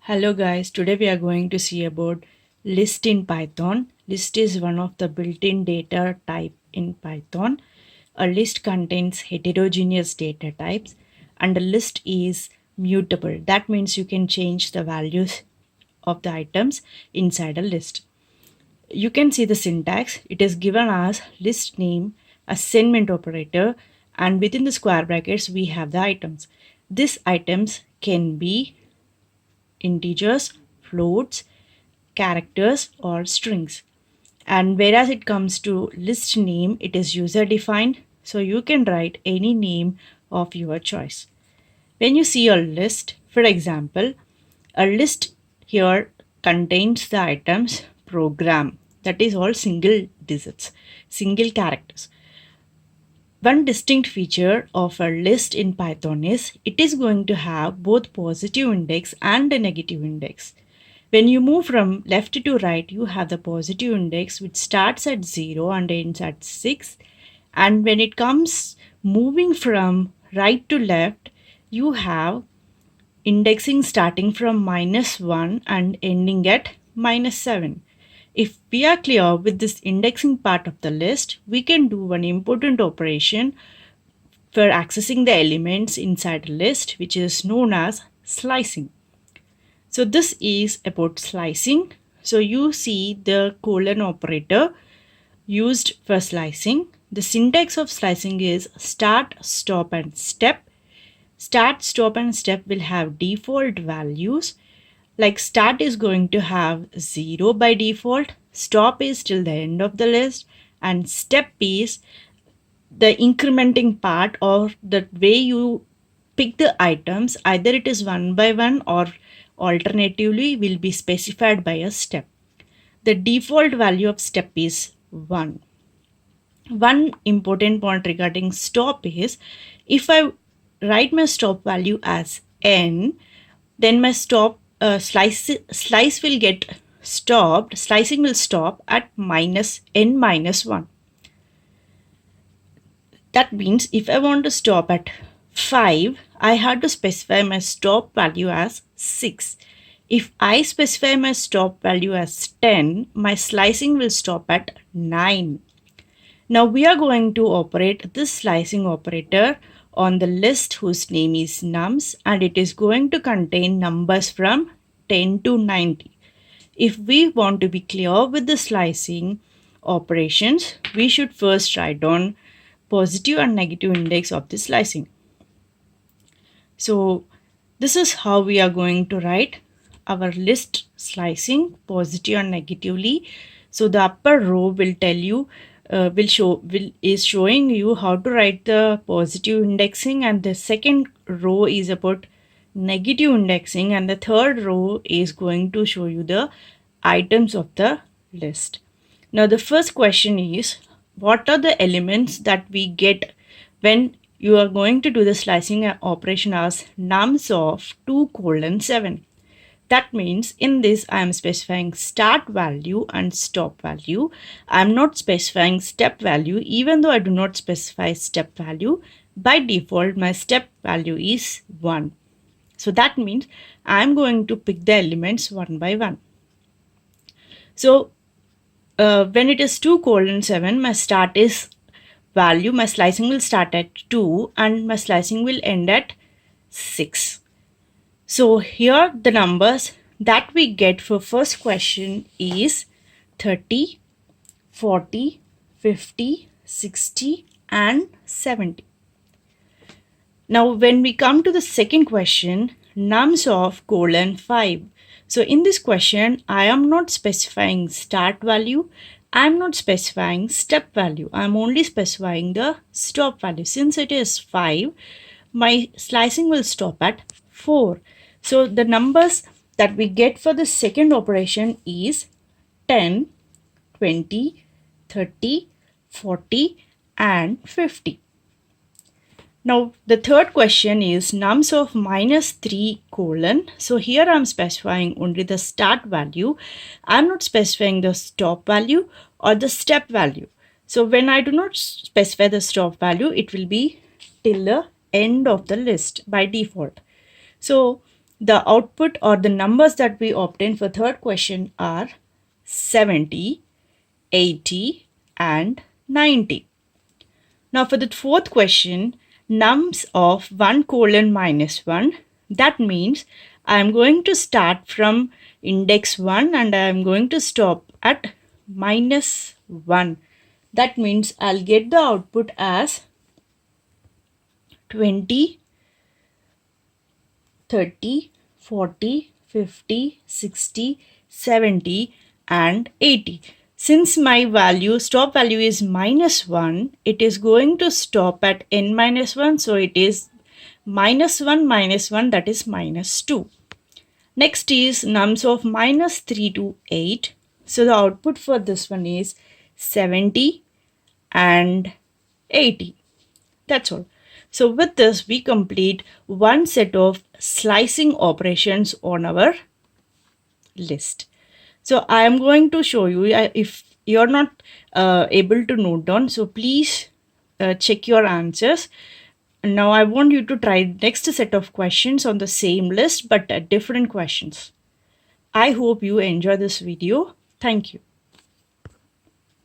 Hello guys, today we are going to see about list in Python. List is one of the built-in data type in Python. A list contains heterogeneous data types and a list is mutable. That means you can change the values of the items inside a list. You can see the syntax. It is given as list name, assignment operator, and within the square brackets we have the items. These items can be integers, floats, characters, or strings. And whereas it comes to list name, it is user defined, so you can write any name of your choice. When you see a list, for example, a list here contains the items program, that is all single digits, single characters. One distinct feature of a list in Python is it is going to have both positive index and a negative index. When you move from left to right, you have the positive index which starts at 0 and ends at 6. And when it comes moving from right to left, you have indexing starting from -1 and ending at -7. If we are clear with this indexing part of the list, we can do one important operation for accessing the elements inside a list, which is known as slicing. So this is about slicing. So you see the colon operator used for slicing. The syntax of slicing is start, stop, and step. Start, stop, and step will have default values. Like start is going to have 0 by default, stop is till the end of the list, and step is the incrementing part, or the way you pick the items, either it is one by one or alternatively will be specified by a step. The default value of step is 1. One important point regarding stop is if I write my stop value as n, then my slice will get stopped, slicing will stop at -n-1. That means if I want to stop at 5, I have to specify my stop value as 6. If I specify my stop value as 10, my slicing will stop at 9. Now we are going to operate this slicing operator on the list whose name is nums, and it is going to contain numbers from 10 to 90. If we want to be clear with the slicing operations, we should first write down positive and negative index of the slicing. So this is how we are going to write our list slicing positive and negatively. So the upper row will tell you is showing you how to write the positive indexing, and the second row is about negative indexing, and the third row is going to show you the items of the list. Now the first question is, what are the elements that we get when you are going to do the slicing operation as nums of 2:7? That means in this I am specifying start value and stop value. I am not specifying step value, even though I do not specify step value. By default, my step value is 1. So that means I am going to pick the elements one by one. So when it is 2:7, my start is value, my slicing will start at 2 and my slicing will end at 6. So here the numbers that we get for first question is 30, 40, 50, 60 and 70. Now when we come to the second question, nums of :5. So in this question, I am not specifying start value, I am not specifying step value, I am only specifying the stop value. Since it is 5, my slicing will stop at 4. So the numbers that we get for the second operation is 10, 20, 30, 40 and 50. Now the third question is nums of -3:. So here I am specifying only the start value. I am not specifying the stop value or the step value. So when I do not specify the stop value, it will be till the end of the list by default. So The output or the numbers that we obtain for third question are 70, 80 and 90. Now for the fourth question, nums of 1 colon minus 1, that means I am going to start from index 1 and I am going to stop at minus 1. That means I'll get the output as 20, 30, 40, 50, 60, 70 and 80. Since my stop value is minus 1, it is going to stop at n minus 1. So it is minus 1, that is minus 2. Next is nums of minus 3 to 8. So the output for this one is 70 and 80. That's all. So with this, we complete one set of slicing operations on our list. So I am going to show you, if you're not able to note down, so please check your answers. Now I want you to try next set of questions on the same list but different questions. I hope you enjoy this video. Thank you.